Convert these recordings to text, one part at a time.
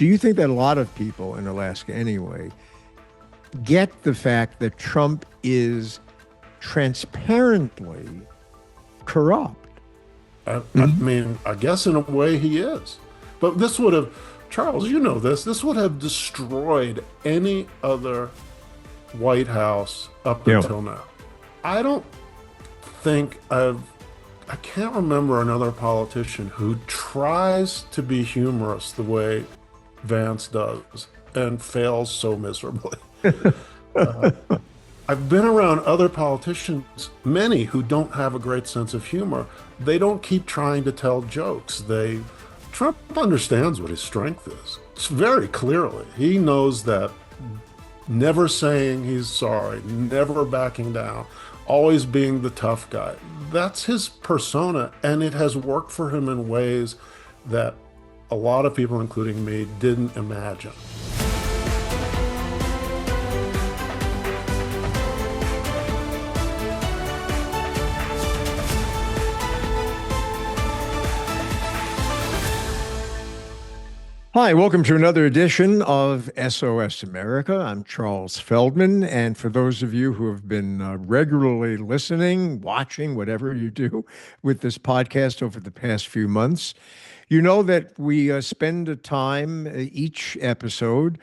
do you think that a lot of people in Alaska anyway get the fact that Trump is transparently corrupt? I mean, I guess in a way he is. But this would have, Charles, you know this would have destroyed any other White House up Yeah. until now. I don't think I can't remember another politician who tries to be humorous the way Vance does and fails so miserably. I've been around other politicians, many who don't have a great sense of humor. They don't keep trying to tell jokes. Trump understands what his strength is. It's very clearly. He knows that never saying he's sorry, never backing down, always being the tough guy. That's his persona, and it has worked for him in ways that a lot of people, including me, didn't imagine. Hi, welcome to another edition of SOS America. I'm Charles Feldman, and for those of you who have been regularly listening, watching, whatever you do with this podcast over the past few months, you know that we spend a time each episode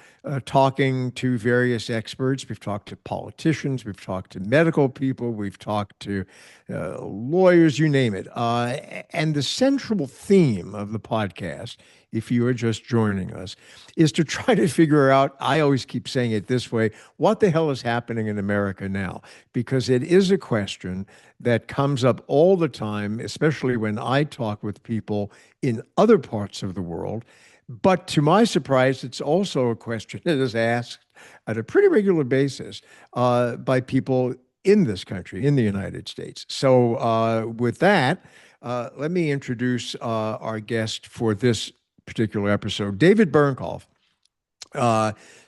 talking to various experts. We've talked to politicians, we've talked to medical people, we've talked to lawyers, you name it. And the central theme of the podcast, if you are just joining us, is to try to figure out, I always keep saying it this way, what the hell is happening in America now? Because it is a question that comes up all the time, especially when I talk with people in other parts of the world. But to my surprise, it's also a question that is asked at a pretty regular basis by people in this country, in the United States. So with that, let me introduce our guest for this particular episode. David Bernknopf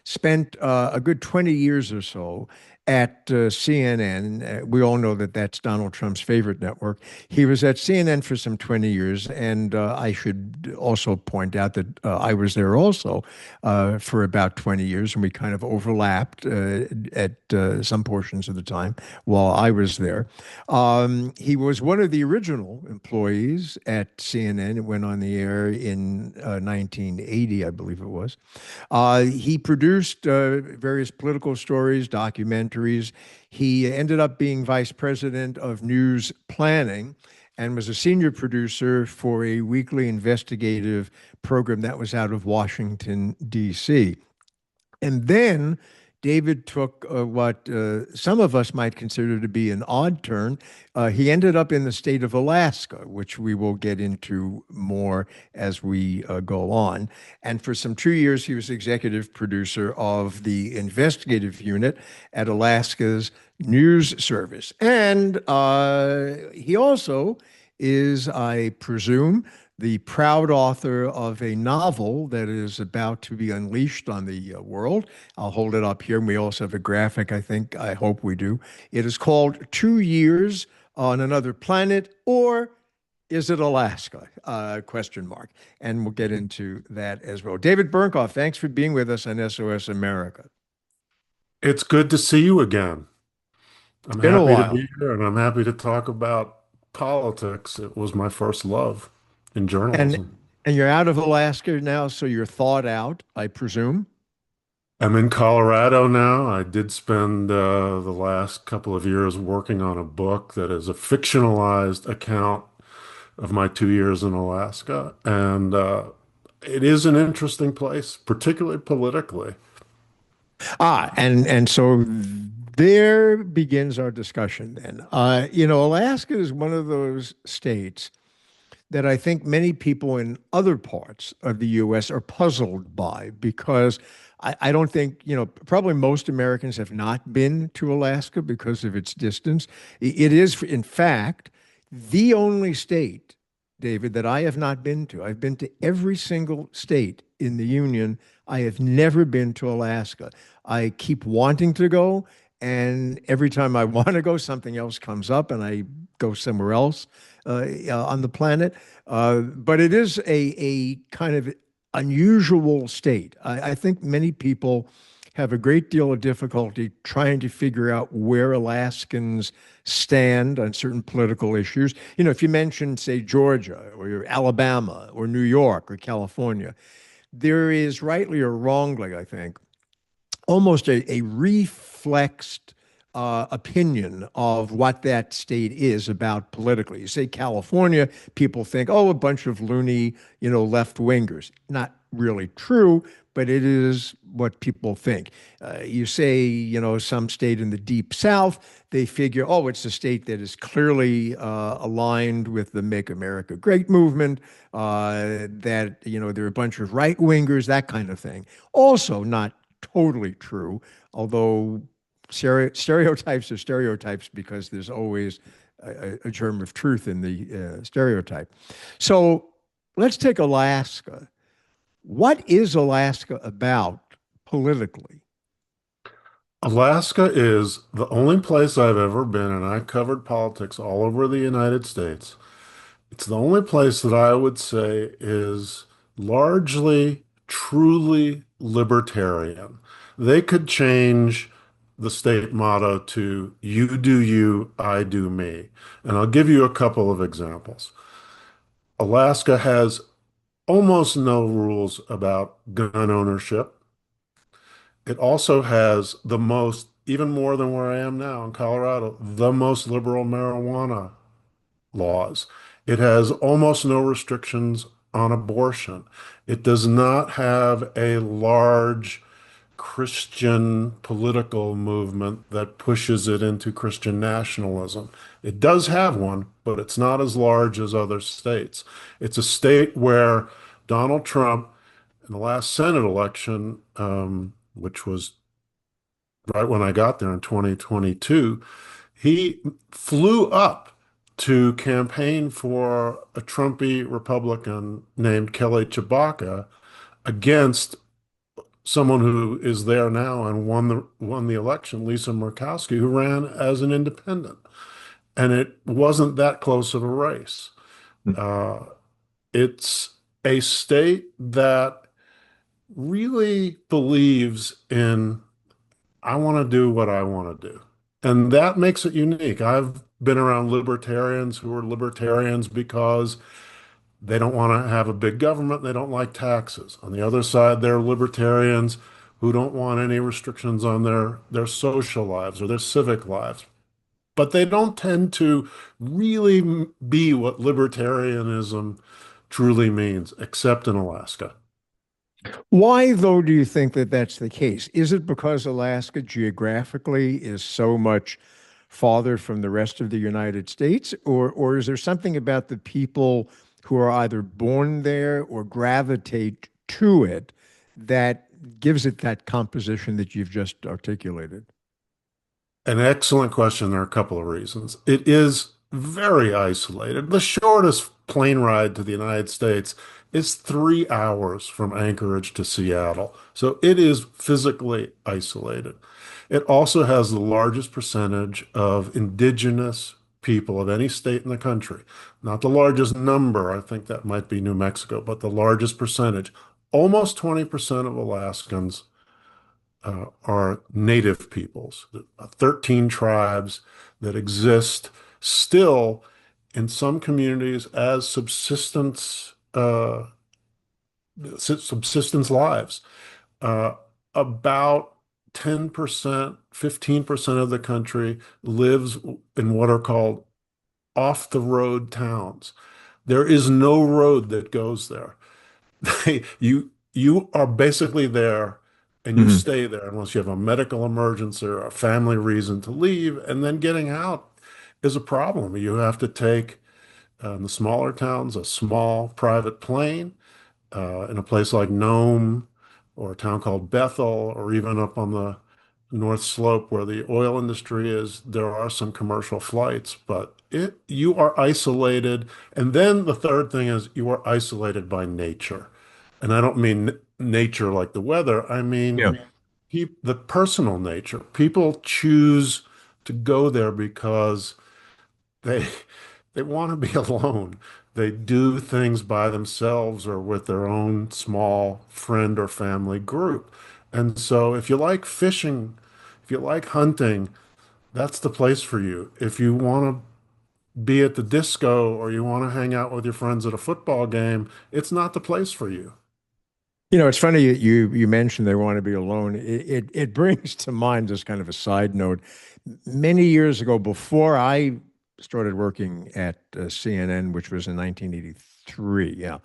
spent a good 20 years or so at CNN. We all know that that's Donald Trump's favorite network. He was at CNN for some 20 years, and I should also point out that I was there also for about 20 years, and we kind of overlapped at some portions of the time while I was there. He was one of the original employees at CNN. It went on the air in 1980, I believe it was. He produced various political stories, documentaries. He ended up being vice president of news planning and was a senior producer for a weekly investigative program that was out of Washington, D.C. And then David took what some of us might consider to be an odd turn. He ended up in the state of Alaska, which we will get into more as we go on. And for some 2 years, he was executive producer of the investigative unit at Alaska's news service. And he also is, I presume, the proud author of a novel that is about to be unleashed on the world. I'll hold it up here, and we also have a graphic, I hope we do. It is called 2 Years on Another Planet, or is it Alaska? Question mark. And we'll get into that as well. David Bernknopf, thanks for being with us on SOS America. It's good to see you again. It's I'm been a happy to while. be here, and I'm happy to talk about politics. It was my first love in And journalism. and you're out of Alaska now, so you're thawed out, I presume. I'm in Colorado now. I did spend the last couple of years working on a book that is a fictionalized account of my 2 years in Alaska. And it is an interesting place, particularly politically. And so there begins our discussion then. Alaska is one of those states that I think many people in other parts of the U.S. are puzzled by because I don't think, probably most Americans have not been to Alaska because of its distance. It is, in fact, the only state, David, that I have not been to. I've been to every single state in the Union. I have never been to Alaska. I keep wanting to go, and every time I want to go, something else comes up, and I go somewhere else on the planet. But it is a kind of unusual state. I think many people have a great deal of difficulty trying to figure out where Alaskans stand on certain political issues. You know, if you mention, say, Georgia or Alabama or New York or California, there is rightly or wrongly, I think, almost a reflexed opinion of what that state is about politically. You say California, people think, oh, a bunch of loony, left wingers. Not really true, but it is what people think. You say, some state in the deep South, they figure, oh, it's a state that is clearly aligned with the Make America Great movement, that, there are a bunch of right wingers, that kind of thing. Also, not totally true, although stereotypes are stereotypes because there's always a germ of truth in the stereotype. So let's take Alaska. What is Alaska about politically? Alaska is the only place I've ever been, and I covered politics all over the United States. It's the only place that I would say is largely, truly libertarian. They could change the state motto to "You do you, I do me." And I'll give you a couple of examples. Alaska has almost no rules about gun ownership. It also has the most, even more than where I am now in Colorado, the most liberal marijuana laws. It has almost no restrictions on abortion. It does not have a large Christian political movement that pushes it into Christian nationalism. It does have one, but it's not as large as other states. It's a state where Donald Trump, in the last Senate election, which was right when I got there in 2022, he flew up to campaign for a Trumpy Republican named Kelly Tshibaka against someone who is there now and won the election, Lisa Murkowski, who ran as an independent. And it wasn't that close of a race. Uh, it's a state that really believes in I want to do what I want to do. And that makes it unique. I've been around libertarians who are libertarians because they don't want to have a big government. They don't like taxes. On the other side, there are libertarians who don't want any restrictions on their social lives or their civic lives. But they don't tend to really be what libertarianism truly means, except in Alaska. Why, though, do you think that that's the case? Is it because Alaska geographically is so much farther from the rest of the United States, or is there something about the people who are either born there or gravitate to it that gives it that composition that you've just articulated? An excellent question. There are a couple of reasons. It is very isolated. The shortest plane ride to the United States is 3 hours from Anchorage to Seattle. So it is physically isolated. It also has the largest percentage of indigenous people of any state in the country. Not the largest number, I think that might be New Mexico, but the largest percentage. Almost 20% of Alaskans are native peoples, 13 tribes that exist still in some communities as subsistence lives. Uh, about 10%, 15% of the country lives in what are called off the road towns. There is no road that goes there. You are basically there and you Mhm. stay there unless you have a medical emergency or a family reason to leave. And then getting out is a problem. You have to take, in the smaller towns, a small private plane. In a place like Nome or a town called Bethel, or even up on the North Slope where the oil industry is, there are some commercial flights, but you are isolated. And then the third thing is you are isolated by nature. And I don't mean nature like the weather. I mean Yeah. the personal nature. People choose to go there because they they want to be alone. They do things by themselves or with their own small friend or family group. And so if you like fishing, if you like hunting, that's the place for you. If you want to be at the disco or you want to hang out with your friends at a football game, it's not the place for you. It's funny you mentioned they want to be alone. It brings to mind just kind of a side note. Many years ago, before I started working at CNN, which was in 1983, yeah,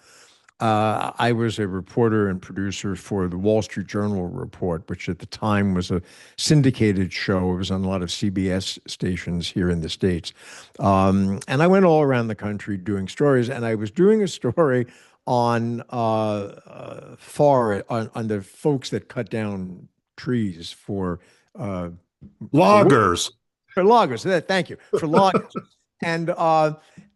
I was a reporter and producer for the Wall Street Journal Report, which at the time was a syndicated show. It was on a lot of CBS stations here in the States. And I went all around the country doing stories, and I was doing a story on on the folks that cut down trees uh, for wood. Loggers. For loggers. Thank you. For loggers. And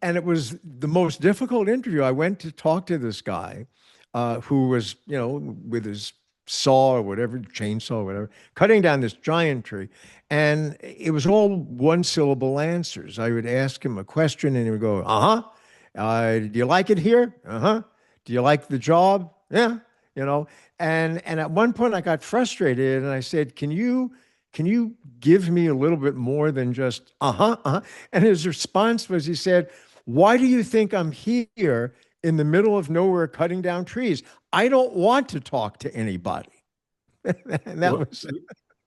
and it was the most difficult interview. I went to talk to this guy who was, with his saw or whatever, chainsaw or whatever, cutting down this giant tree. And it was all one syllable answers. I would ask him a question and he would go, uh-huh. Do you like it here? Uh-huh. Do you like the job? Yeah. You know, and at one point I got frustrated and I said, can you give me a little bit more than just uh-huh, uh-huh? And his response was he said, why do you think I'm here in the middle of nowhere cutting down trees? I don't want to talk to anybody. And that Well, was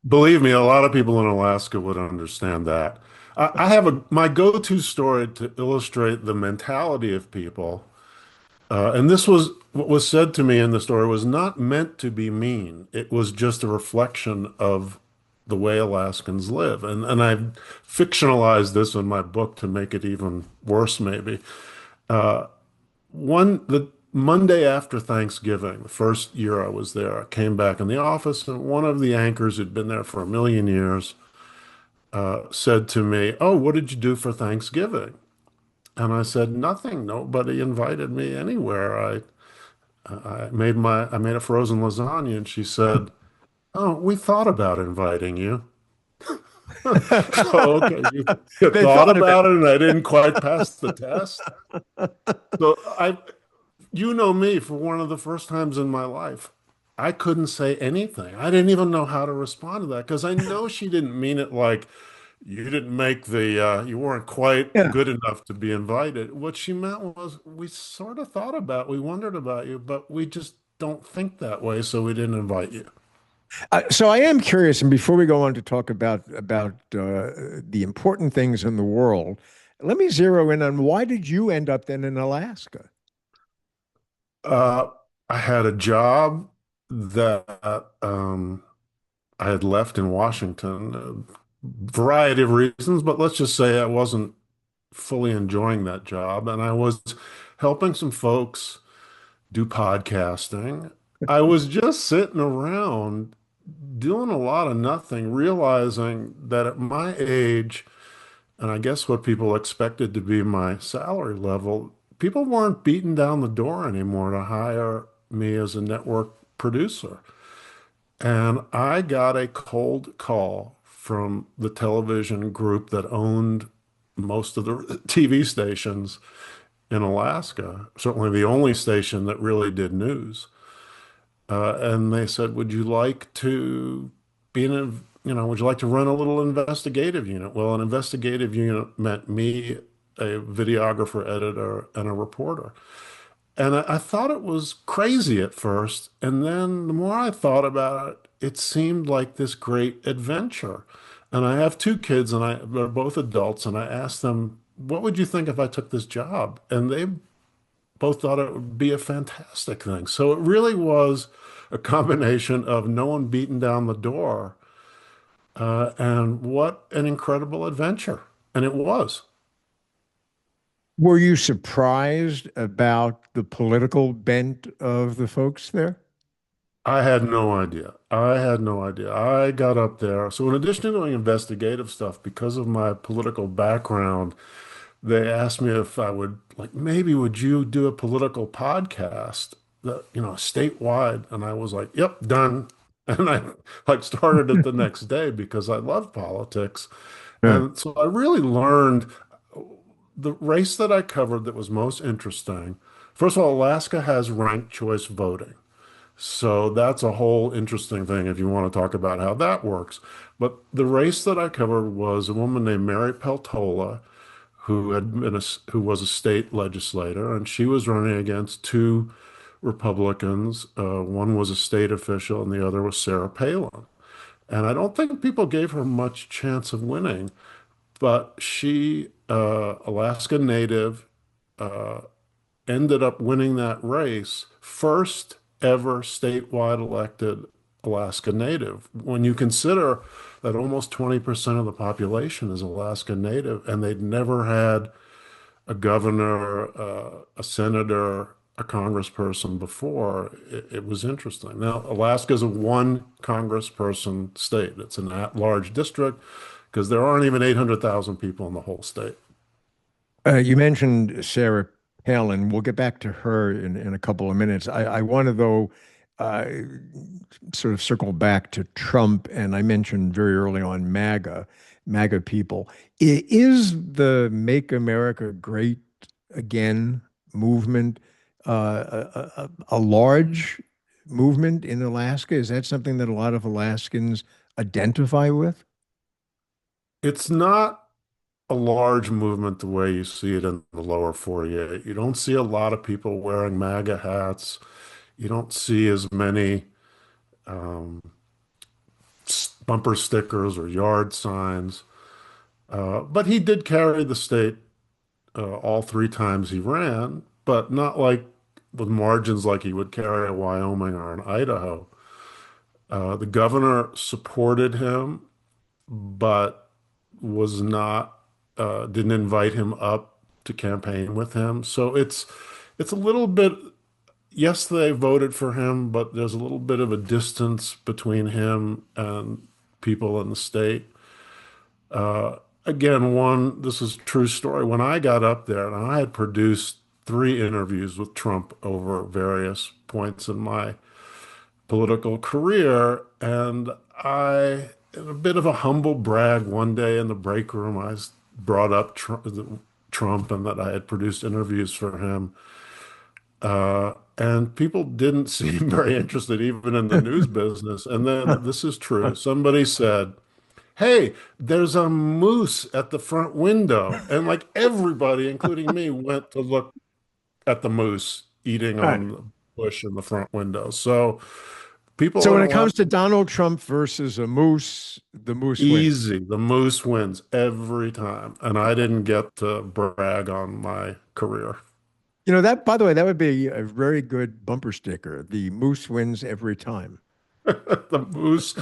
believe me, a lot of people in Alaska would understand that. I have my go-to story to illustrate the mentality of people. And this was what was said to me in the story was not meant to be mean. It was just a reflection of the way Alaskans live. And I've fictionalized this in my book to make it even worse, maybe. The Monday after Thanksgiving, the first year I was there, I came back in the office, and one of the anchors who'd been there for a million years said to me, "Oh, what did you do for Thanksgiving?" And I said, "Nothing. Nobody invited me anywhere. I made a frozen lasagna." And she said, "Oh, we thought about inviting you." So, okay, you they thought thought about about it, and I didn't quite pass the test. So you know me, for one of the first times in my life, I couldn't say anything. I didn't even know how to respond to that because I know she didn't mean it like you didn't make you weren't quite yeah. good enough to be invited. What she meant was we sort of thought about, we wondered about you, but we just don't think that way, so we didn't invite you. So I am curious, and before we go on to talk about the important things in the world, let me zero in on why did you end up then in Alaska? Uh, I had a job that I had left in Washington, a variety of reasons, but let's just say I wasn't fully enjoying that job. And I was helping some folks do podcasting. I was just sitting around doing a lot of nothing, realizing that at my age, and I guess what people expected to be my salary level, people weren't beating down the door anymore to hire me as a network producer. And I got a cold call from the television group that owned most of the TV stations in Alaska, certainly the only station that really did news. And they said, would you like to be in would you like to run a little investigative unit? Well, an investigative unit meant me, a videographer, editor, and a reporter. And I thought it was crazy at first. And then the more I thought about it, it seemed like this great adventure. And I have two kids, and they're both adults. And I asked them, what would you think if I took this job? And they both thought it would be a fantastic thing. So it really was a combination of no one beating down the door, and what an incredible adventure. And it was. Were you surprised about the political bent of the folks there? I had no idea. I had no idea. I got up there. So, in addition to doing investigative stuff, because of my political background, they asked me if I would, like, maybe would you do a political podcast that, statewide? And I was like, yep, done. And I like started it the next day because I love politics. Yeah. And so I really learned. the race that I covered that was most interesting, first of all, Alaska has ranked choice voting. So that's a whole interesting thing if you want to talk about how that works. But the race that I covered was a woman named Mary Peltola, who was a state legislator, and she was running against two Republicans. One was a state official, and the other was Sarah Palin. And I don't think people gave her much chance of winning, but she, Alaska native, ended up winning that race, first ever statewide elected Alaska Native. When you consider that almost 20% of the population is Alaska Native, and they'd never had a governor, a senator, a congressperson before, it was interesting. Now, Alaska is a one congressperson state. It's an at-large district because there aren't even 800,000 people in the whole state. You mentioned Sarah Palin. We'll get back to her in a couple of minutes. I want to, though, uh, sort of circle back to Trump, and I mentioned very early on MAGA people. Is the Make America Great Again movement a large movement in Alaska? Is that something that a lot of Alaskans identify with? It's not a large movement the way you see it in the lower 48. You don't see a lot of people wearing MAGA hats. You don't see as many um, bumper stickers or yard signs. But he did carry the state all three times he ran, but not like with margins like he would carry a Wyoming or an Idaho. The governor supported him, but was not didn't invite him up to campaign with him. So it's a little bit, yes, they voted for him, but there's a little bit of a distance between him and people in the state. Again, this is a true story. When I got up there, and I had produced three interviews with Trump over various points in my political career, and in a bit of a humble brag, one day in the break room, brought up Trump and that I had produced interviews for him. And people didn't seem very interested, even in the news business. And then this is true. Somebody said, "Hey, there's a moose at the front window." And like everybody, including me, went to look at the moose eating Right. on the bush in the front window. So people So in when it Alaska, comes to Donald Trump versus a moose, the moose wins. easy. The moose wins every time. And I didn't get to brag on my career. You know, that, by the way, that would be a very good bumper sticker. The moose wins every time. The moose,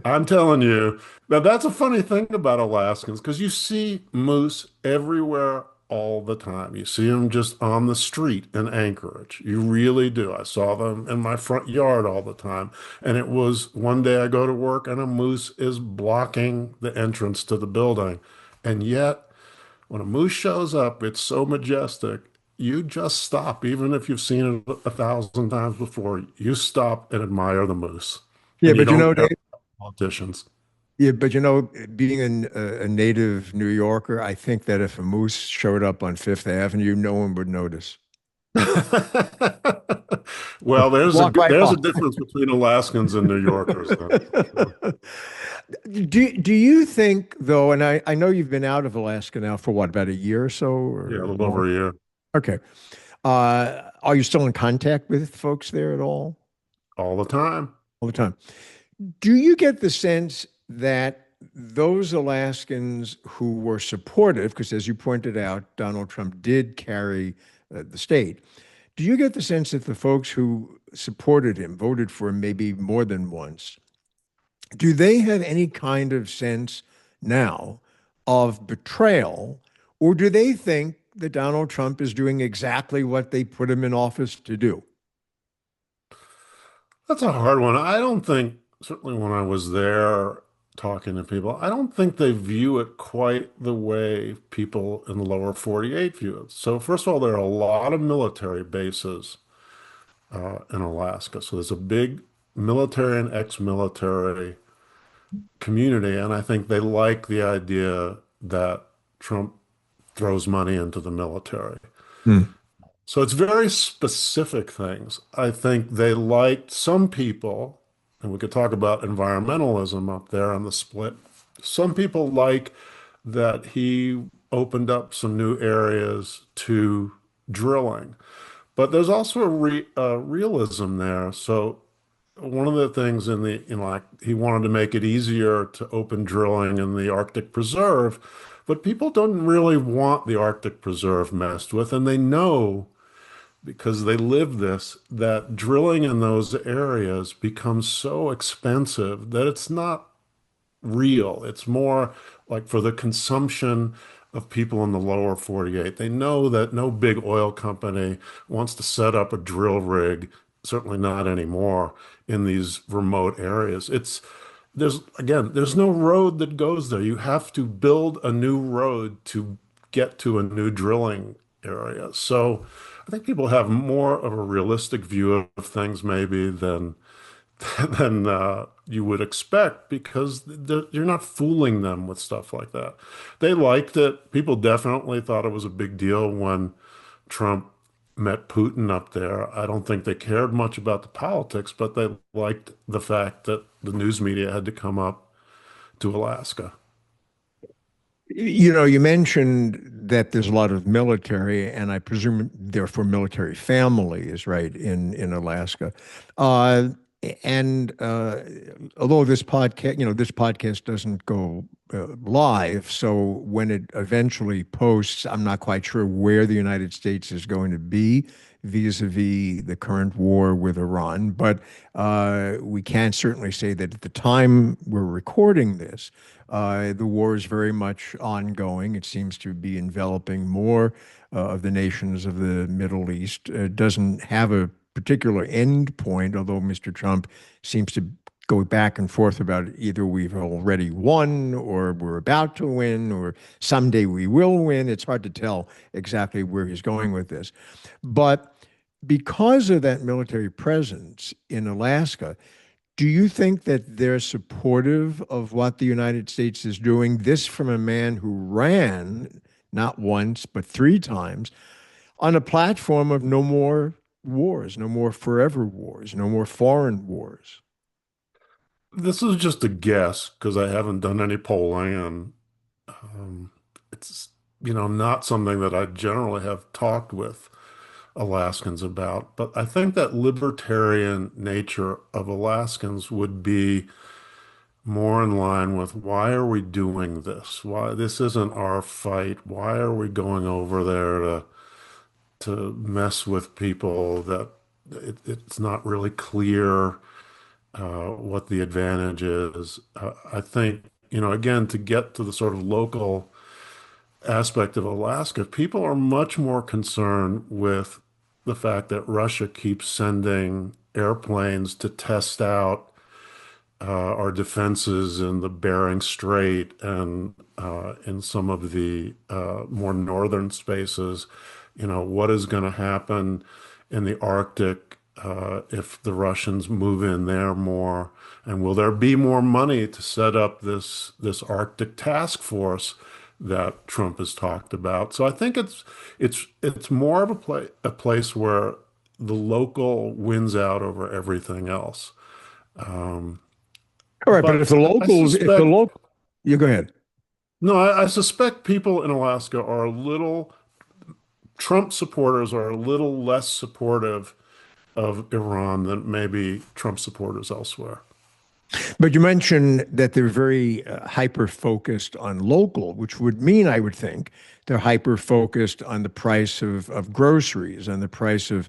I'm telling you. Now, that's a funny thing about Alaskans because you see moose everywhere all the time. You see them just on the street in Anchorage. You really do. I saw them in my front yard all the time. And it was one day I go to work and a moose is blocking the entrance to the building. And yet, when a moose shows up, it's so majestic. You just stop, even if you've seen it 1,000 times before. You stop and admire the moose, Yeah, and you but you don't know, care Dave, about politicians. yeah, but you know, being a native New Yorker, I think that if a moose showed up on Fifth Avenue, no one would notice. Well, Walk right there's a by. difference between Alaskans and New Yorkers, that's for sure. Do you think though, and I know you've been out of Alaska now for what, about a year or so Yeah, a or little more? over a year, Okay. Are you still in contact with folks there at all the time. all the time? Do you get the sense that those Alaskans who were supportive, because as you pointed out, Donald Trump did carry the state, do you get the sense that the folks who supported him, voted for him maybe more than once, do they have any kind of sense now of betrayal, or do they think that Donald Trump is doing exactly what they put him in office to do? That's a hard one. I don't think, certainly when I was there talking to people, I don't think they view it quite the way people in the lower 48 view it. So, first of all, there are a lot of military bases in Alaska. So, there's a big military and ex-military community. And I think they like the idea that Trump throws money into the military. Hmm. So it's very specific things. I think they liked some people, and we could talk about environmentalism up there on the split. Some people like that he opened up some new areas to drilling, but there's also a realism there. So one of the things in the, like he wanted to make it easier to open drilling in the Arctic Preserve, but people don't really want the Arctic Preserve messed with, and they know because they live this, that drilling in those areas becomes so expensive that it's not real. It's more like for the consumption of people in the lower 48. They know that no big oil company wants to set up a drill rig, certainly not anymore, in these remote areas. There's no road that goes there. You have to build a new road to get to a new drilling area. So I think people have more of a realistic view of things maybe than you would expect because you're not fooling them with stuff like that. They liked it. People definitely thought it was a big deal when Trump met Putin up there. I don't think they cared much about the politics, but they liked the fact that the news media had to come up to Alaska. You mentioned that there's a lot of military, and I presume therefore military families, right, in Alaska. Uh, and although this podcast doesn't go live, so when it eventually posts, I'm not quite sure where the United States is going to be vis-a-vis the current war with Iran. But we can certainly say that at the time we're recording this, the war is very much ongoing. It seems to be enveloping more of the nations of the Middle East. It doesn't have a particular end point, although Mr. Trump seems to go back and forth about either we've already won or we're about to win or someday we will win. It's hard to tell exactly where he's going with this. But because of that military presence in Alaska, do you think that they're supportive of what the United States is doing? This from a man who ran not once, but three times on a platform of no more wars, no more forever wars, no more foreign wars. This is just a guess because I haven't done any polling and it's not something that I generally have talked with Alaskans about. But I think that libertarian nature of Alaskans would be more in line with why are we doing this? Why this isn't our fight? Why are we going over there to mess with people that it's not really clear what the advantage is? I think, again, to get to the sort of local aspect of Alaska, people are much more concerned with the fact that Russia keeps sending airplanes to test out our defenses in the Bering Strait and in some of the more northern spaces. What is going to happen in the Arctic if the Russians move in there more? And will there be more money to set up this Arctic task force that Trump has talked about? So I think it's more of a place where the local wins out over everything else. Um, All right, but but I if the suspect, local, you go ahead. no, I suspect people in Alaska are a little, Trump supporters are a little less supportive of Iran than maybe Trump supporters elsewhere. But you mentioned that they're very hyper focused on local, which would mean, I would think, they're hyper focused on the price of groceries and the price of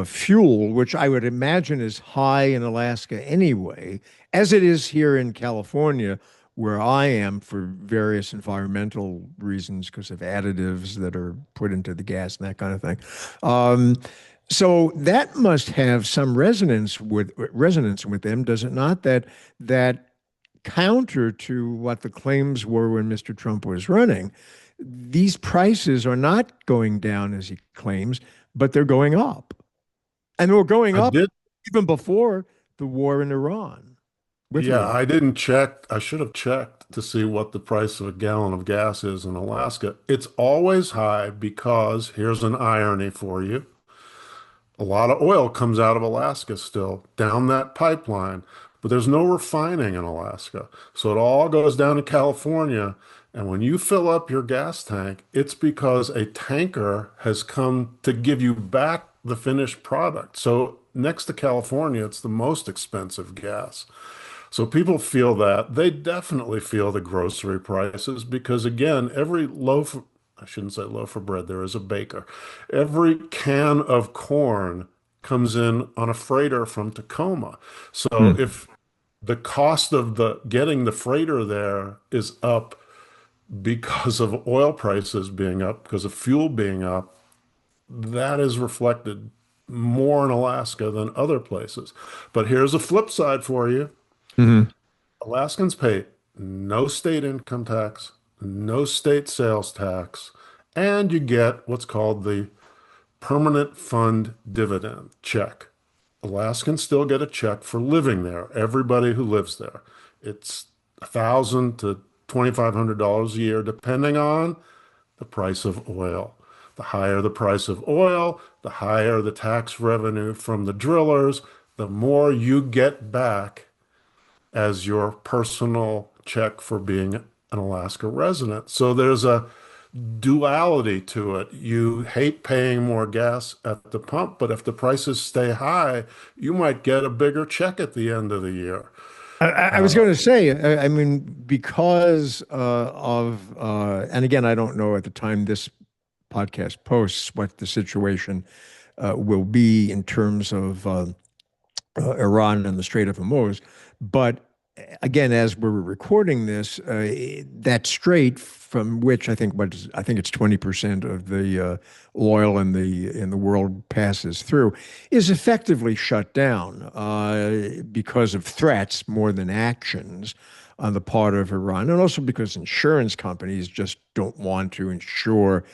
fuel, which I would imagine is high in Alaska anyway, as it is here in California, where I am for various environmental reasons because of additives that are put into the gas and that kind of thing. Um, so that must have some resonance with them, does it not? That counter to what the claims were when Mr. Trump was running, these prices are not going down as he claims, but they're going up. And they were going I up did even before the war in Iran. with Yeah, me. I didn't check. I should have checked to see what the price of a gallon of gas is in Alaska. It's always high because here's an irony for you. A lot of oil comes out of Alaska still down that pipeline, but there's no refining in Alaska. So it all goes down to California. And when you fill up your gas tank, it's because a tanker has come to give you back the finished product. So next to California, it's the most expensive gas. So people feel that. They definitely feel the grocery prices because, again, every loaf, I shouldn't say loaf of bread, there is a baker. Every can of corn comes in on a freighter from Tacoma. So Hmm. if the cost of the getting the freighter there is up because of oil prices being up, because of fuel being up, that is reflected more in Alaska than other places. But here's a flip side for you. Hmm. Alaskans pay no state income tax, no state sales tax, and you get what's called the permanent fund dividend check. Alaskans still get a check for living there, everybody who lives there. It's $1,000 to $2,500 a year, depending on the price of oil. The higher the price of oil, the higher the tax revenue from the drillers, the more you get back as your personal check for being an Alaska resident. So there's a duality to it. You hate paying more gas at the pump, but if the prices stay high, you might get a bigger check at the end of the year. I was going to say, I mean, because and again, I don't know at the time this podcast posts what the situation will be in terms of Iran and the Strait of Hormuz. But again, as we're recording this, that strait from which I think it's 20% of the oil in the world passes through is effectively shut down because of threats more than actions on the part of Iran, and also because insurance companies just don't want to insure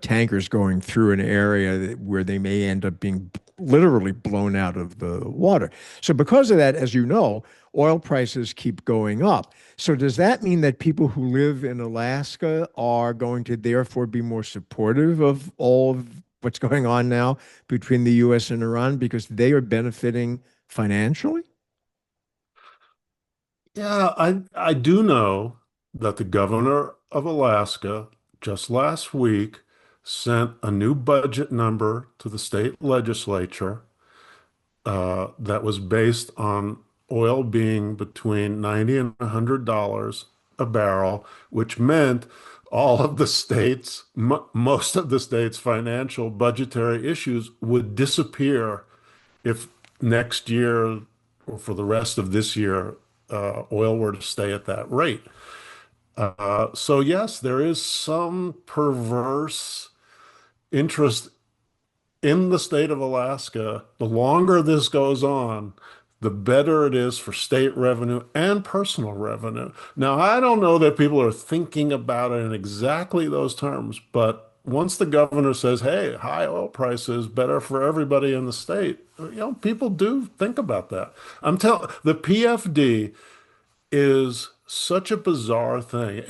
tankers going through an area where they may end up being literally blown out of the water. So, because of that, as you know, oil prices keep going up. So, does that mean that people who live in Alaska are going to therefore be more supportive of all of what's going on now between the US and Iran because they are benefiting financially? Yeah, I do know that the governor of Alaska just last week sent a new budget number to the state legislature that was based on oil being between 90 and $100 a barrel, which meant all of the states, most of the states' financial budgetary issues would disappear if next year or for the rest of this year, oil were to stay at that rate. So yes, there is some perverse interest in the state of Alaska. The longer this goes on, the better it is for state revenue and personal revenue. Now, I don't know that people are thinking about it in exactly those terms, but once the governor says, hey, high oil prices better for everybody in the state, people do think about that. I'm telling the PFD is such a bizarre thing.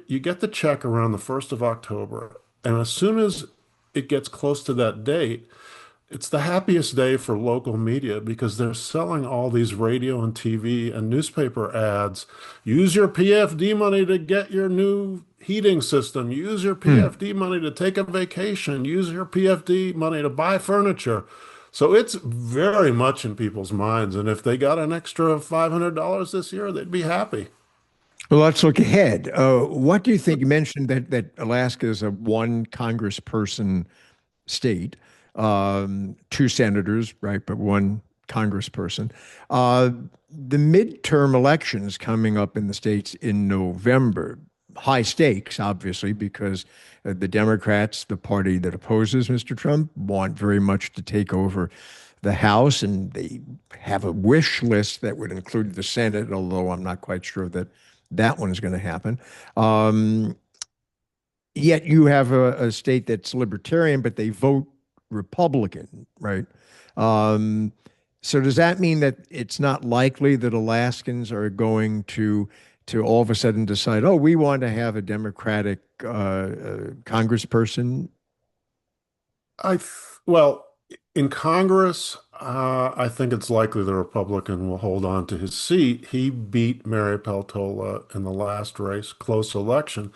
You get the check around the 1st of October, and as soon as it gets close to that date, it's the happiest day for local media because they're selling all these radio and TV and newspaper ads. Use your PFD money to get your new heating system. Use your Hmm. PFD money to take a vacation. Use your PFD money to buy furniture. So it's very much in people's minds. And if they got an extra $500 this year, they'd be happy. Well, let's look ahead. What do you think? You mentioned that Alaska is a one congressperson state, two senators, right, but one congressperson. Uh, the midterm elections coming up in the states in November, high stakes, obviously, because the Democrats, the party that opposes Mr. Trump, want very much to take over the House, and they have a wish list that would include the Senate, although I'm not quite sure that that one is going to happen. Um, Yet you have a state that's libertarian, but they vote Republican, right? Um, So does that mean that it's not likely that Alaskans are going to all of a sudden decide, oh, we want to have a Democratic congressperson? Well, in Congress, I think it's likely the Republican will hold on to his seat. He beat Mary Peltola in the last race, close election,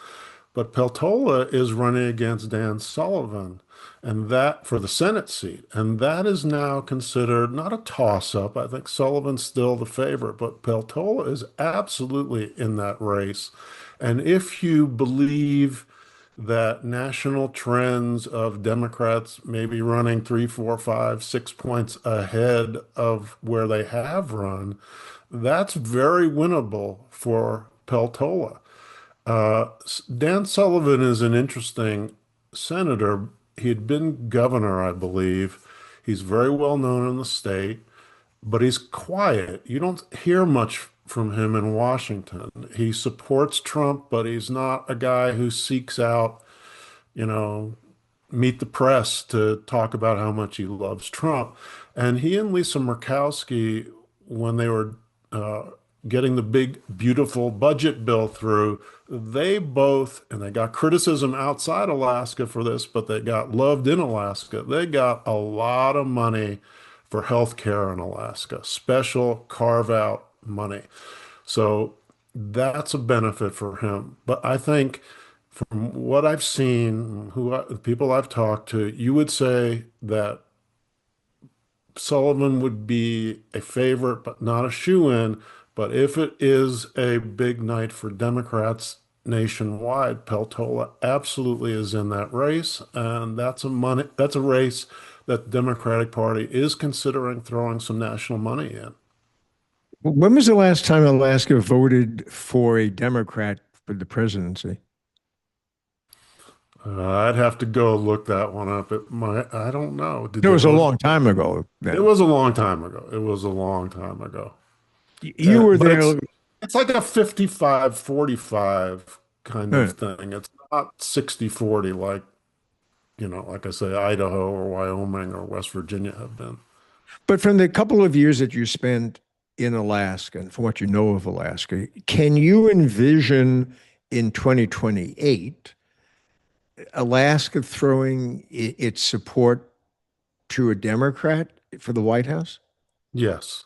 but Peltola is running against Dan Sullivan, and that for the Senate seat, and that is now considered not a toss-up. I think Sullivan's still the favorite, but Peltola is absolutely in that race. And if you believe that national trends of Democrats maybe running 3, 4, 5, 6 points ahead of where they have run, that's very winnable for Peltola. Dan Sullivan is an interesting senator. He had been governor, I believe. He's very well known in the state, but he's quiet. You don't hear much from him in Washington. He supports Trump, but he's not a guy who seeks out, you know, meet the press to talk about how much he loves Trump. And he and Lisa Murkowski, when they were uh, getting the big, beautiful budget bill through, they both, and they got criticism outside Alaska for this, but they got loved in Alaska. They got a lot of money for health care in Alaska, special carve out money. So that's a benefit for him. But I think from what I've seen, people I've talked to, you would say that Sullivan would be a favorite, but not a shoe-in. But if it is a big night for Democrats nationwide, Peltola absolutely is in that race, and that's a race that the Democratic Party is considering throwing some national money in. When was the last time Alaska voted for a Democrat for the presidency? I'd have to go look that one up. I don't know. Did It they was a vote? long time ago It then. was a long time ago. It was a long time ago. You were But there. it's like a 55-45 kind of Huh. thing. It's not 60-40 like, like I say, Idaho or Wyoming or West Virginia have been. But from the couple of years that you spent in Alaska and from what you know of Alaska, can you envision in 2028 Alaska throwing its support to a Democrat for the White House? Yes.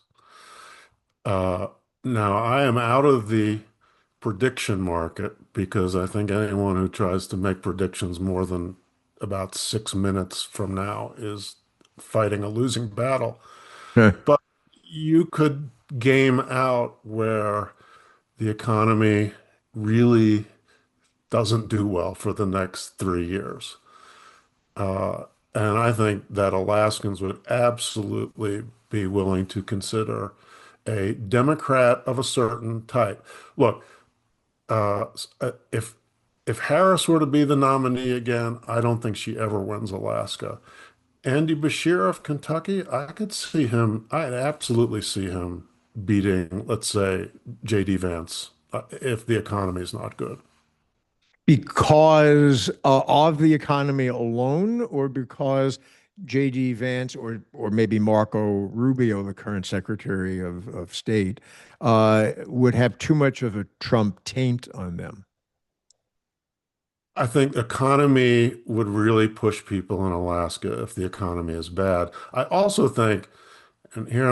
Uh, Now I am out of the prediction market because I think anyone who tries to make predictions more than about 6 minutes from now is fighting a losing battle. Huh. But you could game out where the economy really doesn't do well for the next 3 years. And I think that Alaskans would absolutely be willing to consider a Democrat of a certain type. Look, uh, if Harris were to be the nominee again, I don't think she ever wins Alaska. Andy Beshear of Kentucky, I'd absolutely see him beating, let's say, J.D. Vance, if the economy is not good. Because of the economy alone, or because J.D. Vance or maybe Marco Rubio, the current Secretary of State, would have too much of a Trump taint on them? I think economy would really push people in Alaska if the economy is bad. I also think, and here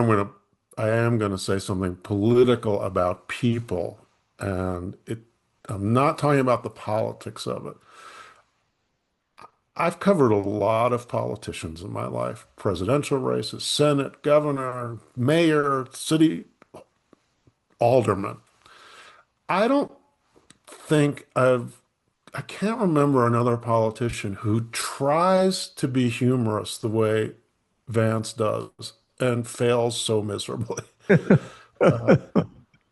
I am going to say something political about people, and I'm not talking about the politics of it. I've covered a lot of politicians in my life, presidential races, Senate, governor, mayor, city alderman. I don't think I can't remember another politician who tries to be humorous the way Vance does and fails so miserably.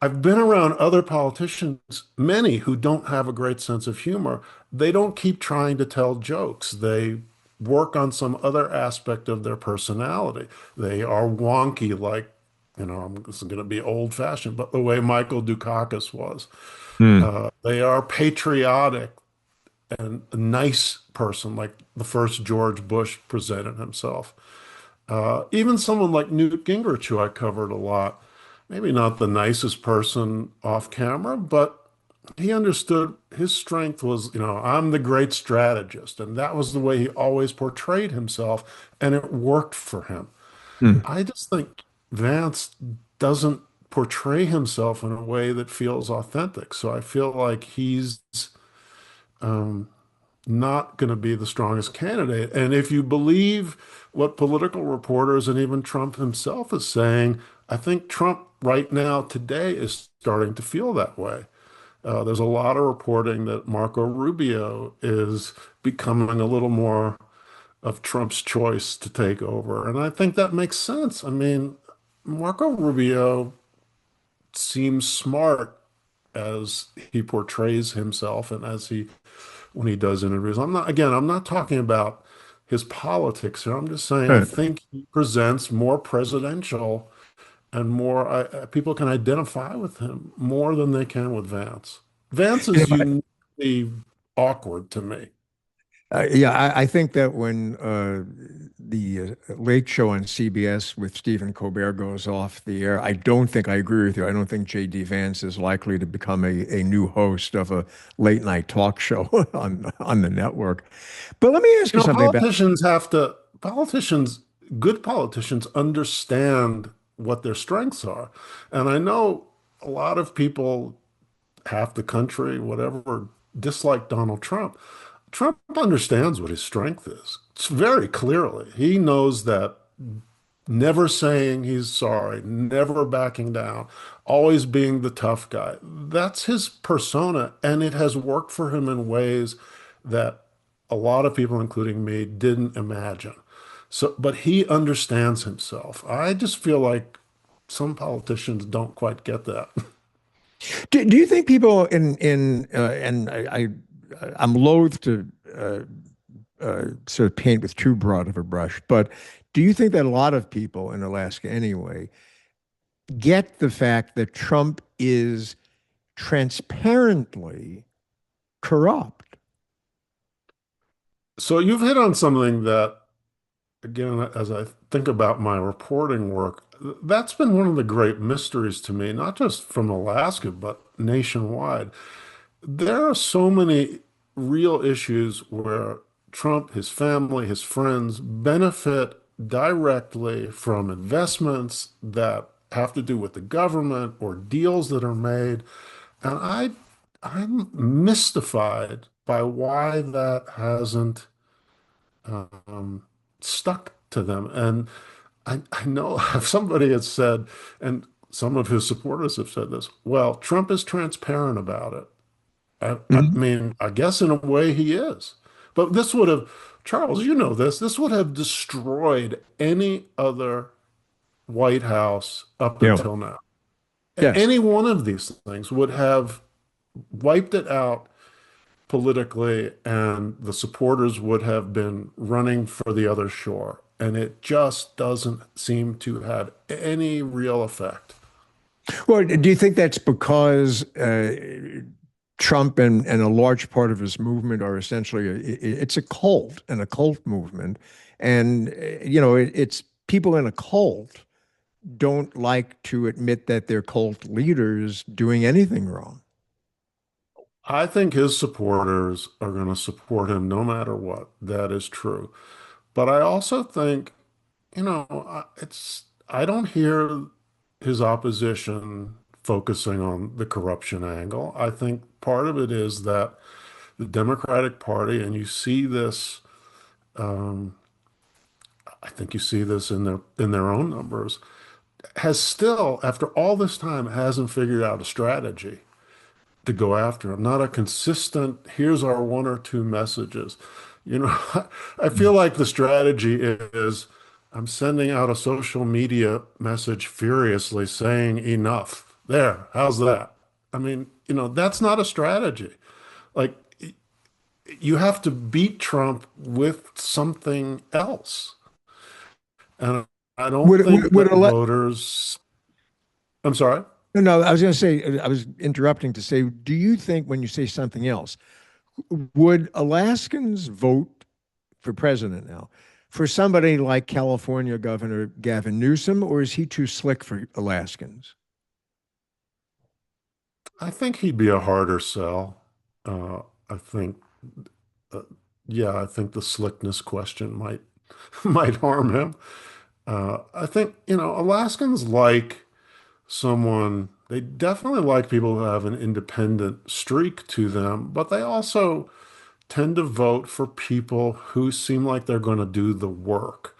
I've been around other politicians, many who don't have a great sense of humor. They don't keep trying to tell jokes. They work on some other aspect of their personality. They are wonky, like, this is going to be old fashioned, but the way Michael Dukakis was. Hmm. They are patriotic and a nice person, like the first George Bush presented himself. Even someone like Newt Gingrich, who I covered a lot, maybe not the nicest person off camera, but he understood his strength was, I'm the great strategist. And that was the way he always portrayed himself, and it worked for him. Hmm. I just think Vance doesn't portray himself in a way that feels authentic. So I feel like he's um, not going to be the strongest candidate. And if you believe what political reporters and even Trump himself is saying, I think Trump right now today is starting to feel that way. There's a lot of reporting that Marco Rubio is becoming a little more of Trump's choice to take over. And I think that makes sense. I mean, Marco Rubio seems smart as he portrays himself and as he when he does interviews. I'm not talking about his politics here. I'm just saying I Uh, think he presents more presidential and more people can identify with him more than they can with Vance. Vance you is know, uniquely awkward to me. yeah, I think that when the Late Show on CBS with Stephen Colbert goes off the air, I don't think I agree with you. I don't think J.D. Vance is likely to become a new host of a late night talk show on the network. But let me ask you something about. Politicians, good politicians understand what their strengths are. And I know a lot of people, half the country, whatever, dislike Donald Trump. Trump understands what his strength is. It's very clearly. He knows that never saying he's sorry, never backing down, always being the tough guy. That's his persona, and it has worked for him in ways that a lot of people, including me, didn't imagine. So, but he understands himself. I just feel like some politicians don't quite get that. Do you think people in and I'm loath to sort of paint with too broad of a brush, but do you think that a lot of people in Alaska anyway get the fact that Trump is transparently corrupt? So you've hit on something that, again, as I think about my reporting work, that's been one of the great mysteries to me, not just from Alaska, but nationwide. There are so many real issues where Trump, his family, his friends benefit directly from investments that have to do with the government or deals that are made. And I'm mystified by why that hasn't um, stuck to them. And I know somebody has said, and some of his supporters have said this, well, Trump is transparent about it. I Mhm. mean, I guess in a way he is. But this would have, Charles, you know this would have destroyed any other White House up Yeah. until now. Yes. Any one of these things would have wiped it out politically, and the supporters would have been running for the other shore. And it just doesn't seem to have any real effect. Well, do you think that's because Trump and a large part of his movement are essentially it's a cult and a cult movement, and it's people in a cult don't like to admit that their cult leaders doing anything wrong. I think his supporters are going to support him no matter what. That is true. But I also think, I don't hear his opposition focusing on the corruption angle. I think part of it is that the Democratic Party, and you see this, um, I think you see this in their own numbers, has still, after all this time, hasn't figured out a strategy to go after him. Not a consistent, here's our one or two messages. You know, I feel like the strategy is I'm sending out a social media message furiously saying enough. There, how's that? I mean, that's not a strategy. Like, you have to beat Trump with something else. And I don't think Would that ele voters, I'm sorry. No, no, I was going to say, I was interrupting to say, do you think when you say something else, would Alaskans vote for president now for somebody like California Governor Gavin Newsom, or is he too slick for Alaskans? I think he'd be a harder sell. I think, uh, yeah, I think the slickness question might might harm him. I think, Alaskans like someone, they definitely like people who have an independent streak to them, but they also tend to vote for people who seem like they're going to do the work.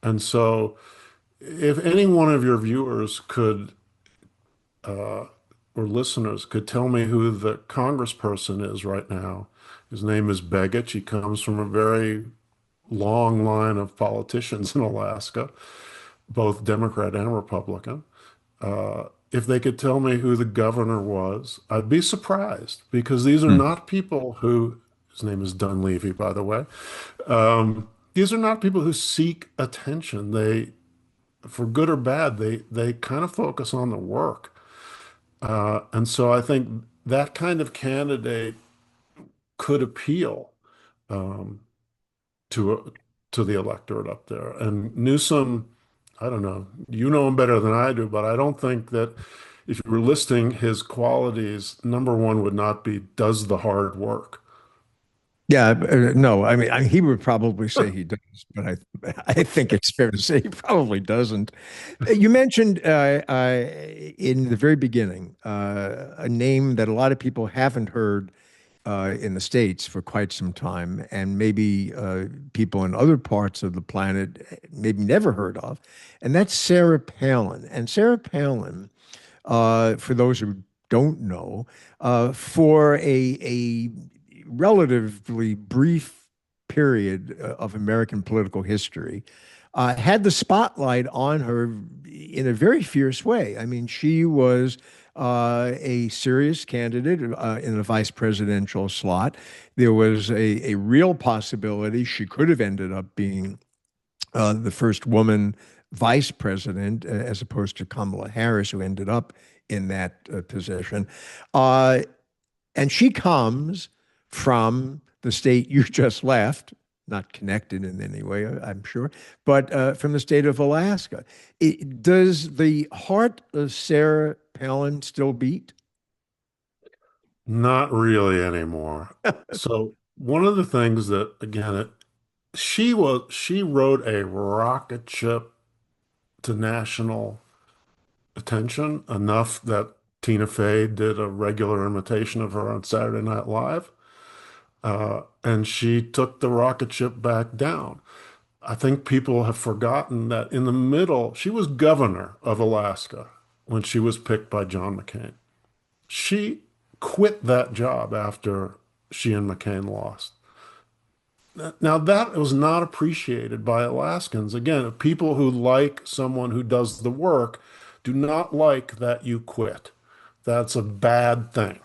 And so, if any one of your viewers could uh, or listeners could tell me who the congressperson is right now, his name is Begich. He comes from a very long line of politicians in Alaska, both Democrat and Republican. If they could tell me who the governor was, I'd be surprised because these are Hmm. not people who, his name is Dunleavy, by the way. These are not people who seek attention. For good or bad, they kind of focus on the work. And so I think that kind of candidate could appeal um, to to the electorate up there. And Newsom, I don't know, you know him better than I do, but I don't think that if you were listing his qualities, number one would not be does the hard work. Yeah, no, he would probably say he does, but I think it's fair to say he probably doesn't. You mentioned in the very beginning a name that a lot of people haven't heard in the States for quite some time, and maybe people in other parts of the planet maybe never heard of, and that's Sarah Palin. And Sarah Palin, for those who don't know, for a relatively brief period of American political history, had the spotlight on her in a very fierce way. I mean, she was a serious candidate in a vice presidential slot. There was a real possibility she could have ended up being the first woman vice president, as opposed to Kamala Harris, who ended up in that position. Uh, and she comes from the state you just left, not connected in any way, I'm sure, but from the state of Alaska. Does the heart of Sarah Palin still beat? Not really anymore. So one of the things that, again, she rode a rocket ship to national attention enough that Tina Fey did a regular imitation of her on Saturday Night Live. And she took the rocket ship back down. I think people have forgotten that in the middle, she was governor of Alaska when she was picked by John McCain. She quit that job after she and McCain lost. Now, that was not appreciated by Alaskans. Again, people who like someone who does the work do not like that you quit. That's a bad thing.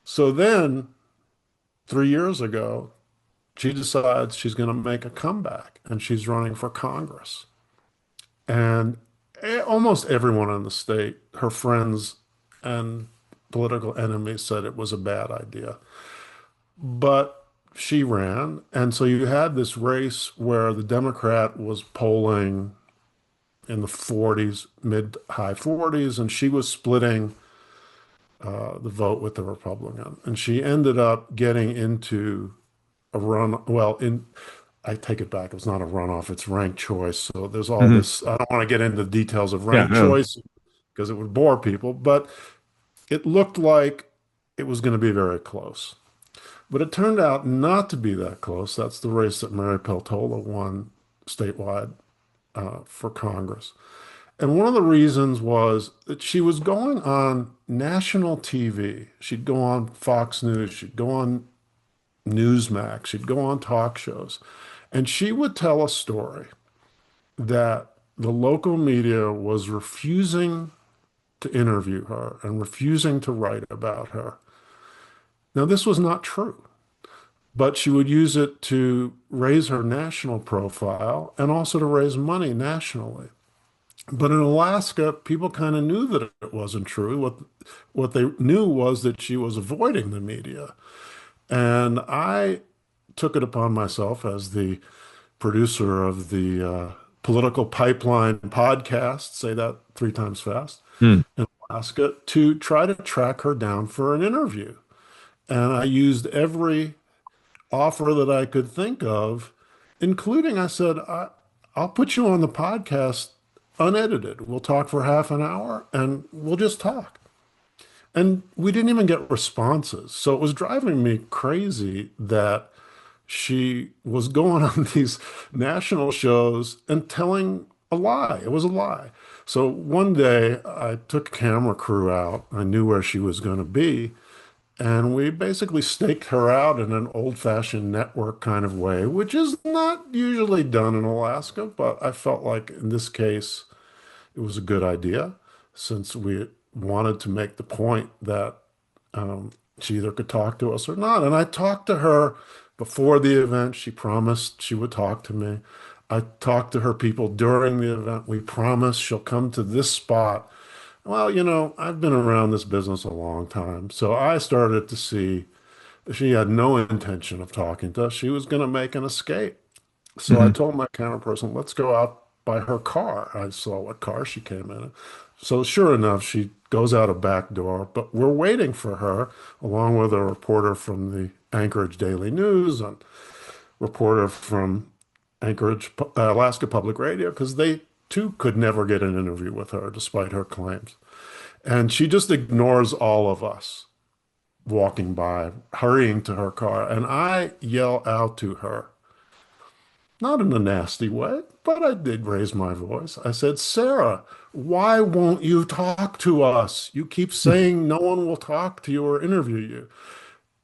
So then, 3 years ago, she decides she's going to make a comeback and she's running for Congress. And almost everyone in the state, her friends and political enemies, said it was a bad idea. But she ran. And so you had this race where the Democrat was polling in the 40s, mid high 40s, and she was splitting the vote with the Republican. And she ended up getting into a run. Well, I take it back. It was not a runoff. It's ranked choice. So there's all Mhm. this. I don't want to get into the details of Yeah, ranked no. choice because it would bore people, but it looked like it was going to be very close. But it turned out not to be that close. That's the race that Mary Peltola won statewide for Congress. And one of the reasons was that she was going on national TV. She'd go on Fox News, she'd go on Newsmax, she'd go on talk shows, and she would tell a story that the local media was refusing to interview her and refusing to write about her. Now, this was not true, but she would use it to raise her national profile and also to raise money nationally. But in Alaska, people kind of knew that it wasn't true. What they knew was that she was avoiding the media. And I took it upon myself as the producer of the Political Pipeline podcast, say that three times fast, Hmm. in Alaska, to try to track her down for an interview. And I used every offer that I could think of, including I said, I'll put you on the podcast unedited. We'll talk for half an hour and we'll just talk. And we didn't even get responses. So it was driving me crazy that she was going on these national shows and telling a lie. It was a lie. So one day I took a camera crew out. I knew where she was going to be. And we basically staked her out in an old-fashioned network kind of way, which is not usually done in Alaska, but I felt like in this case it was a good idea since we wanted to make the point that she either could talk to us or not. And I talked to her before the event. She promised she would talk to me. I talked to her people during the event. We promised she'll come to this spot. Well, I've been around this business a long time, so I started to see she had no intention of talking to us. She was going to make an escape. So I Mhm. told my camera person, let's go out by her car. I saw what car she came in. So sure enough, she goes out a back door, but we're waiting for her along with a reporter from the Anchorage Daily News and reporter from Anchorage, Alaska Public Radio, because they too could never get an interview with her despite her claims. And she just ignores all of us walking by, hurrying to her car. And I yell out to her, not in a nasty way, but I did raise my voice. I said, Sarah, why won't you talk to us? You keep saying no one will talk to you or interview you.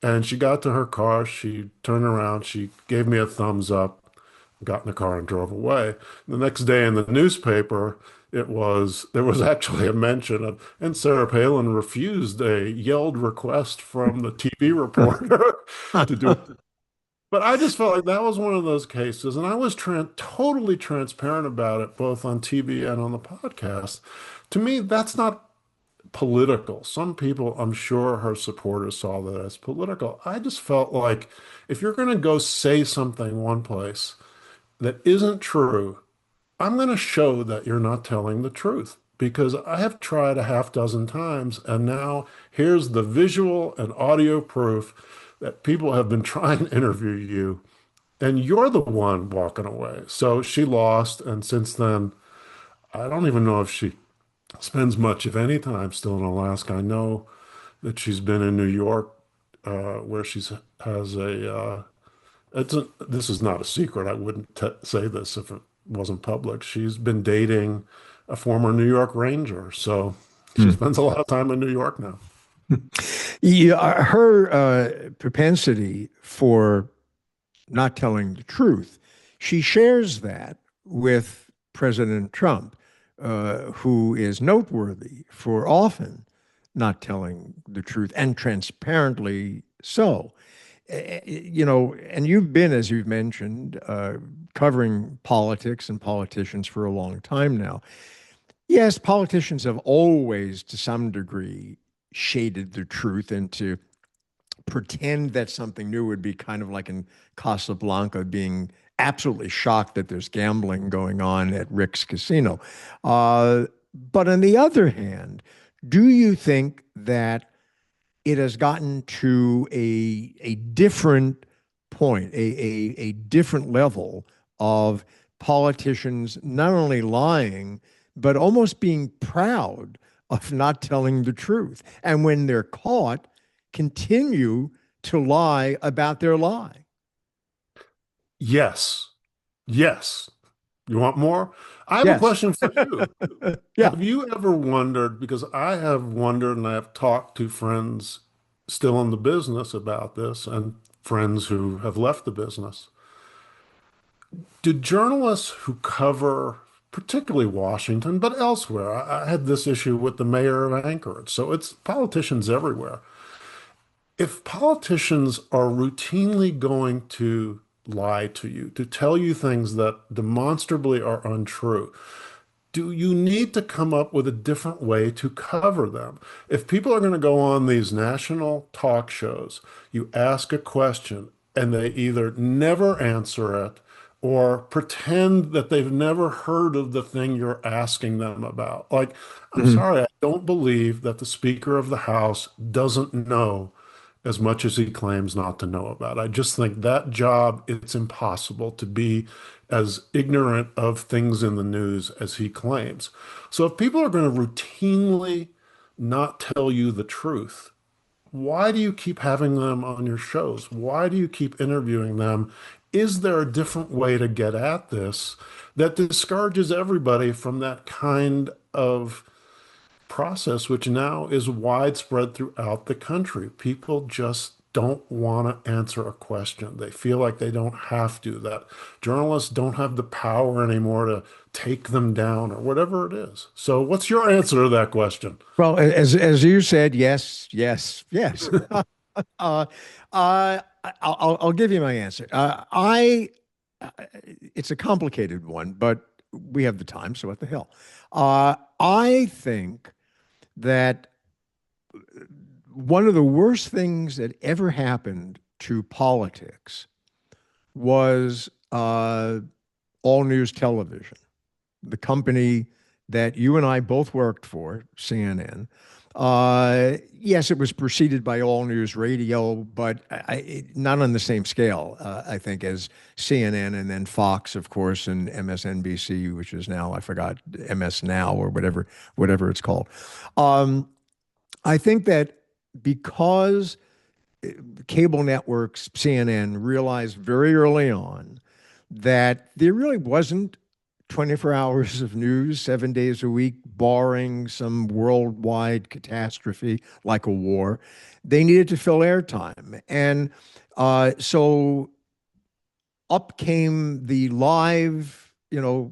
And she got to her car. She turned around. She gave me a thumbs up, got in the car and drove away. The next day in the newspaper, there was actually a mention of, and Sarah Palin refused a yelled request from the TV reporter to do it. But I just felt like that was one of those cases, and I was totally transparent about it, both on TV and on the podcast. To me, that's not political. Some people, I'm sure her supporters saw that as political. I just felt like if you're going to go say something one place that isn't true, I'm going to show that you're not telling the truth because I have tried a half dozen times, and now here's the visual and audio proof that people have been trying to interview you, and you're the one walking away. So she lost, and since then, I don't even know if she spends much, if any, time still in Alaska. I know that she's been in New York, where she's has a. This is not a secret. I wouldn't say this if it wasn't public. She's been dating a former New York Ranger, so she Hmm. spends a lot of time in New York now. Yeah, her propensity for not telling the truth, she shares that with President Trump, who is noteworthy for often not telling the truth and transparently so. And you've been, as you've mentioned, covering politics and politicians for a long time now. Yes, politicians have always, to some degree, shaded the truth and to pretend that something new would be kind of like in Casablanca being absolutely shocked that there's gambling going on at Rick's Casino. But on the other hand, do you think that it has gotten to a different point, a different level of politicians not only lying, but almost being proud of not telling the truth. And when they're caught, continue to lie about their lie. Yes, yes. You want more? I have a Yes. question for you. Yeah. Have you ever wondered, because I have wondered and I have talked to friends still in the business about this and friends who have left the business. Do journalists who cover particularly Washington, but elsewhere, I had this issue with the mayor of Anchorage, so it's politicians everywhere. If politicians are routinely going to lie to you, to tell you things that demonstrably are untrue, do you need to come up with a different way to cover them? If people are going to go on these national talk shows, you ask a question and they either never answer it or pretend that they've never heard of the thing you're asking them about. Like, I'm Mhm. sorry, I don't believe that the Speaker of the House doesn't know as much as he claims not to know about. I just think that job, it's impossible to be as ignorant of things in the news as he claims. So if people are going to routinely not tell you the truth, why do you keep having them on your shows? Why do you keep interviewing them? Is there a different way to get at this that discourages everybody from that kind of process, which now is widespread throughout the country? People just don't want to answer a question. They feel like they don't have to, that journalists don't have the power anymore to take them down or whatever it is. So, what's your answer to that question? Well, as you said, yes, yes, yes. Uh, I'll give you my answer. It's a complicated one, but we have the time, so what the hell? I think that one of the worst things that ever happened to politics was all news television, the company that you and I both worked for, CNN. Yes, it was preceded by all news radio, but not on the same scale, I think, as CNN and then Fox, of course, and MSNBC, which is now, I forgot, MS Now or whatever it's called. Um, I think that because cable networks, CNN, realized very early on that there really wasn't 24 hours of news, 7 days a week, barring some worldwide catastrophe like a war. They needed to fill airtime. And so up came the live,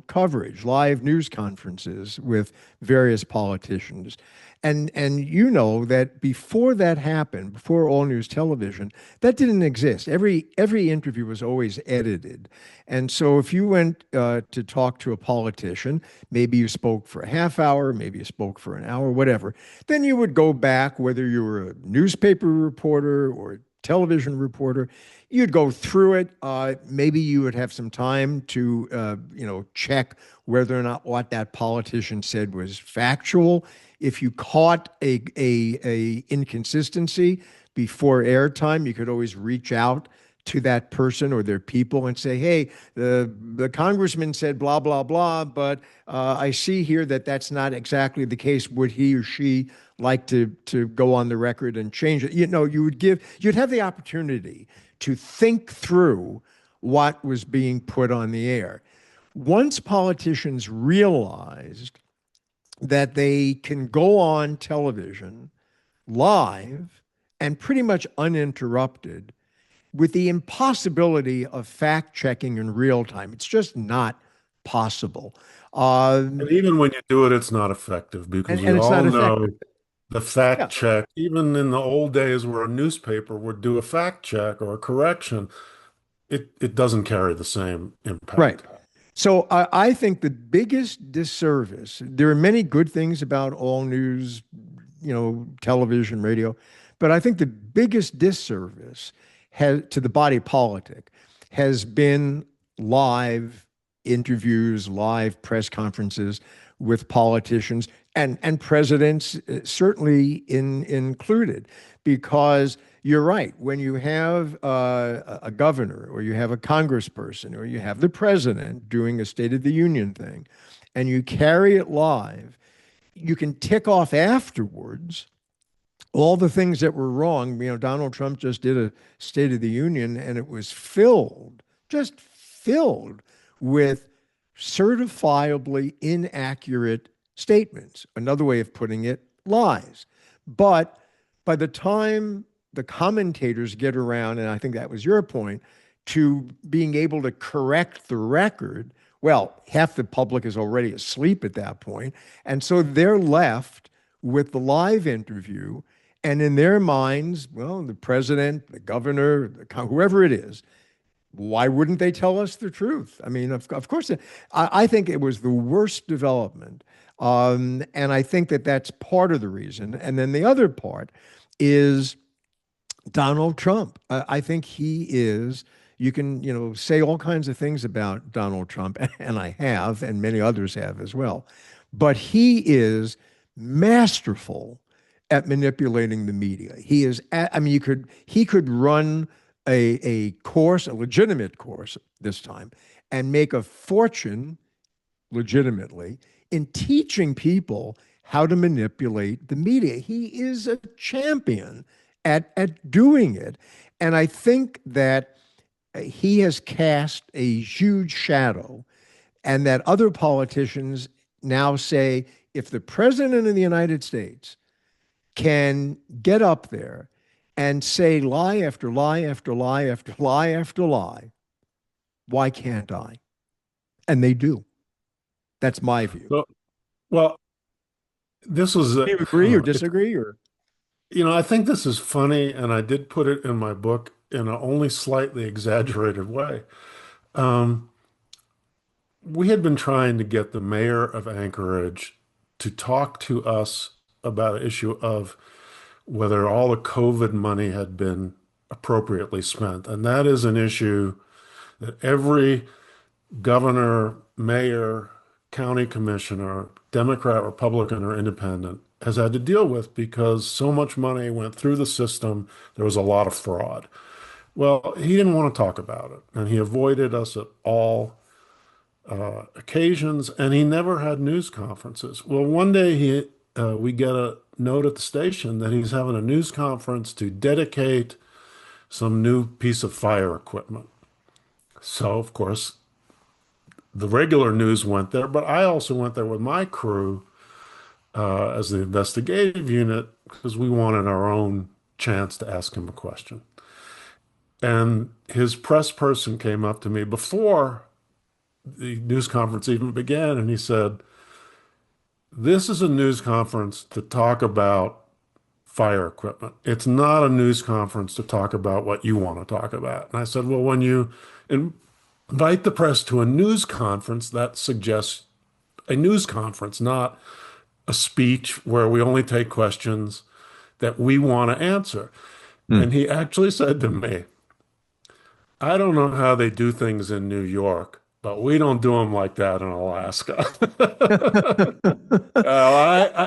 coverage, live news conferences with various politicians. And you know that before that happened, before all news television, that didn't exist. Every interview was always edited. And so if you went to talk to a politician, maybe you spoke for a half hour, maybe you spoke for an hour, whatever. Then you would go back, whether you were a newspaper reporter or a television reporter, you'd go through it. Maybe you would have some time to, check whether or not what that politician said was factual. If you caught a inconsistency before airtime, you could always reach out to that person or their people and say, "Hey, the congressman said blah blah blah, but I see here that that's not exactly the case. Would he or she like to go on the record and change it?" You'd have the opportunity to think through what was being put on the air. Once politicians realized that they can go on television live and pretty much uninterrupted with the impossibility of fact checking in real time. It's just not possible. And Um, even when you do it, it's not effective because we and it's all not effective. know the fact Yeah, check, even in the old days where a newspaper would do a fact check or a correction, it doesn't carry the same right. impact. So I think the biggest disservice, there are many good things about all news, television, radio, but I think the biggest disservice has to the body politic has been live interviews, live press conferences with politicians and presidents, certainly included, because you're right. When you have a governor or you have a congressperson or you have the president doing a State of the Union thing and you carry it live, you can tick off afterwards all the things that were wrong. Donald Trump just did a State of the Union and it was just filled with certifiably inaccurate statements. Another way of putting it, lies. But by the time the commentators get around, and I think that was your point, to being able to correct the record, well, half the public is already asleep at that point. And so they're left with the live interview. And in their minds, well, the president, the governor, whoever it is, why wouldn't they tell us the truth? I mean, of course, I think it was the worst development. And I think that that's part of the reason. And then the other part is Donald Trump. I think he is You can, say all kinds of things about Donald Trump, and I have, and many others have as well. But he is masterful at manipulating the media. I mean, he could run a course, a legitimate course this time, and make a fortune legitimately in teaching people how to manipulate the media. He is a champion at doing it. And I think that he has cast a huge shadow, and that other politicians now say if the president of the United States can get up there and say lie after lie after lie after lie after lie, why can't I? And they do. That's my view. So, well, this was, Do you agree or disagree or? I think this is funny, and I did put it in my book in an only slightly exaggerated way. Um, we had been trying to get the mayor of Anchorage to talk to us about an issue of whether all the COVID money had been appropriately spent. And that is an issue that every governor, mayor, county commissioner, Democrat, Republican, or independent, has had to deal with because so much money went through the system. There was a lot of fraud. Well, he didn't want to talk about it, and he avoided us at all occasions, and he never had news conferences. Well, one day we get a note at the station that he's having a news conference to dedicate some new piece of fire equipment. So, of course, the regular news went there, but I also went there with my crew as the investigative unit because we wanted our own chance to ask him a question. And his press person came up to me before the news conference even began, and he said, "This is a news conference to talk about fire equipment. It's not a news conference to talk about what you want to talk about." And I said, "Well, when you invite the press to a news conference, that suggests a news conference, not a speech where we only take questions that we want to answer." Hmm. And he actually said to me, "I don't know how they do things in New York, but we don't do them like that in Alaska."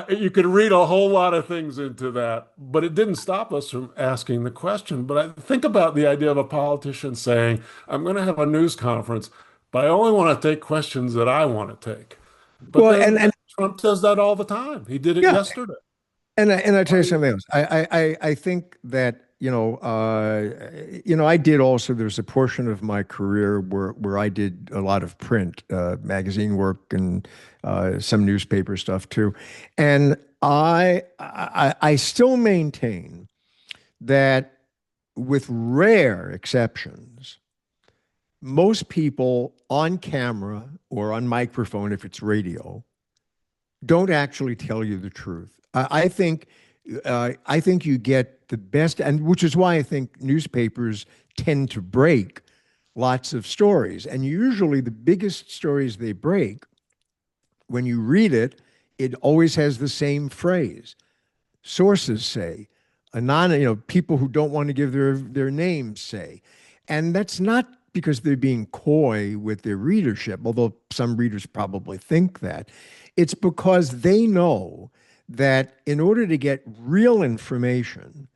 You could read a whole lot of things into that, but it didn't stop us from asking the question. But I think about the idea of a politician saying, "I'm going to have a news conference, but I only want to take questions that I want to take." But Well, then and Trump does that all the time. He did it yeah, yesterday. and I tell you Why- something else. I think that I did also. There's a portion of my career where I did a lot of print, magazine work, and some newspaper stuff too. And I still maintain that, with rare exceptions, most people on camera or on microphone, if it's radio, don't actually tell you the truth. I think you get the best, and which is why I think newspapers tend to break lots of stories. And usually the biggest stories they break, when you read it, it always has the same phrase. Sources say, people who don't want to give their names say. And that's not because they're being coy with their readership, although some readers probably think that. It's because they know that in order to get real information,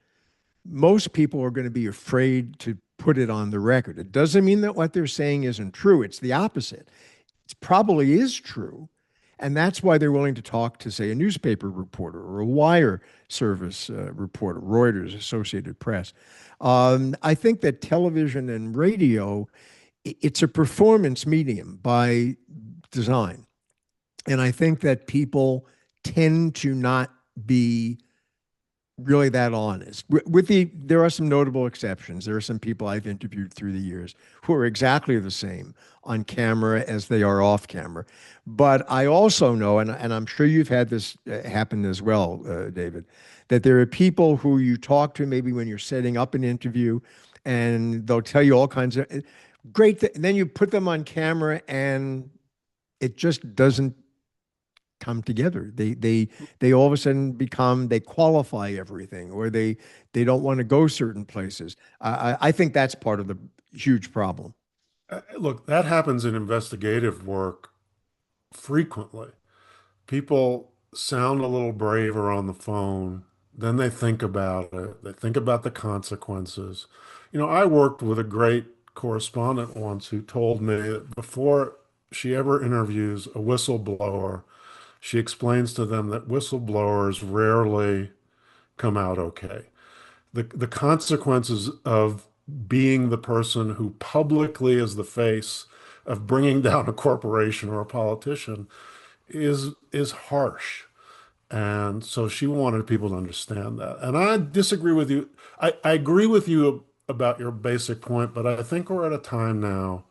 most people are going to be afraid to put it on the record. It doesn't mean that what they're saying isn't true. It's the opposite. It probably is true. And that's why they're willing to talk to, say, a newspaper reporter or a wire service reporter, Reuters, Associated Press. I think that television and radio, it's a performance medium by design. And I think that people tend to not be really that honest. There are some notable exceptions. There are some people I've interviewed through the years who are exactly the same on camera as they are off camera. But I also know, and I'm sure you've had this happen as well, David, that there are people who you talk to maybe when you're setting up an interview, and they'll tell you all kinds of then you put them on camera, and it just doesn't come together. They all of a sudden they qualify everything, or they don't want to go certain places. I think that's part of the huge problem. Look, that happens in investigative work frequently. People sound a little braver on the phone, then they think about it, they think about the consequences. I worked with a great correspondent once who told me that before she ever interviews a whistleblower, she explains to them that whistleblowers rarely come out okay. The consequences of being the person who publicly is the face of bringing down a corporation or a politician is harsh. And so she wanted people to understand that. And I disagree with you. I agree with you about your basic point, but I think we're at a time now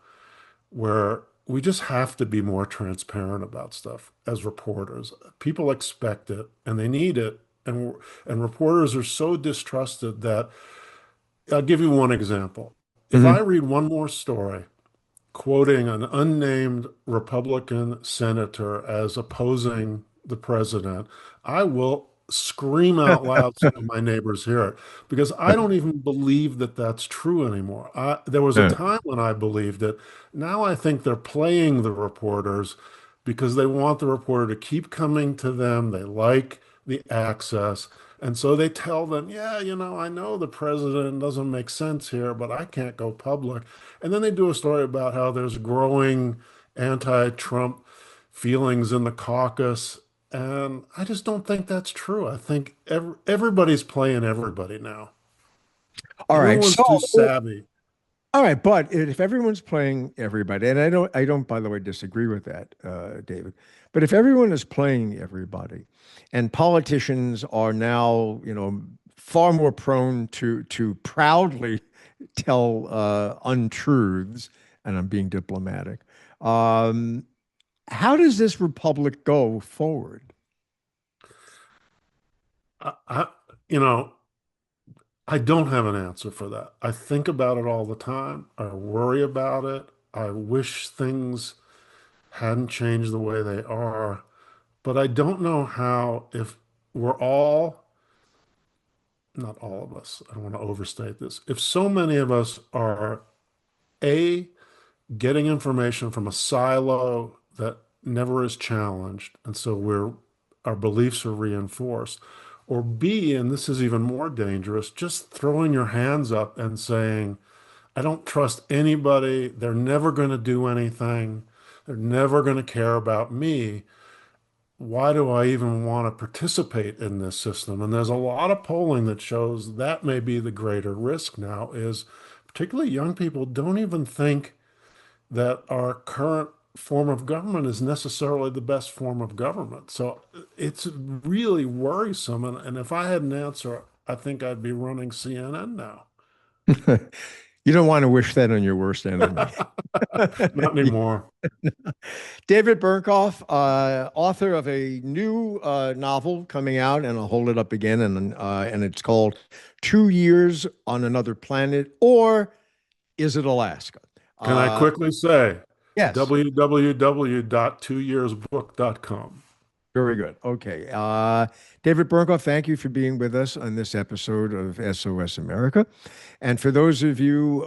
where we just have to be more transparent about stuff as reporters. People expect it and they need it. And reporters are so distrusted that I'll give you one example. If I Hmm. read one more story quoting an unnamed Republican senator as opposing the president, I will scream out loud so my neighbors hear it because I don't even believe that that's true anymore. There was a time when I believed it. Now I think they're playing the reporters because they want the reporter to keep coming to them. They like the access. And so they tell them, yeah, I know the president doesn't make sense here, but I can't go public. And then they do a story about how there's growing anti-Trump feelings in the caucus. And I just don't think that's true. I think everybody's playing everybody now. All right. Everyone's too So, savvy. all right, but if everyone's playing everybody, and I don't, by the way, disagree with that, David. But if everyone is playing everybody, and politicians are now, far more prone to proudly tell untruths, and I'm being diplomatic. Um, how does this republic go forward? I, you know, I don't have an answer for that. I think about it all the time. I worry about it. I wish things hadn't changed the way they are. But I don't know how, if we're all, not all of us, I don't want to overstate this, if so many of us are A, getting information from a silo that never is challenged, and so our beliefs are reinforced, or B, and this is even more dangerous, just throwing your hands up and saying, I don't trust anybody. They're never going to do anything. They're never going to care about me. Why do I even want to participate in this system? And there's a lot of polling that shows that may be the greater risk now is particularly young people don't even think that our current form of government is necessarily the best form of government. So it's really worrisome. And if I had an answer, I think I'd be running CNN now. You don't want to wish that on your worst enemy. Not anymore. David Bernkopf, author of a new novel coming out, and I'll hold it up again, and it's called 2 Years on Another Planet, or Is It Alaska? Can I Uh, quickly say yes, www.twoyearsbook.com. very good. Okay. David Bernkopf, thank you for being with us on this episode of SOS America. And for those of you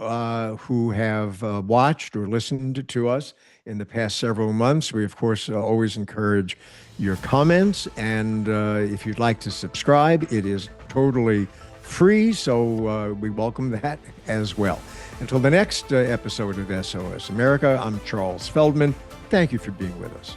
who have watched or listened to us in the past several months, we, of course, always encourage your comments. And if you'd like to subscribe, it is totally free. So we welcome that as well. Until the next episode of SOS America, I'm Charles Feldman. Thank you for being with us.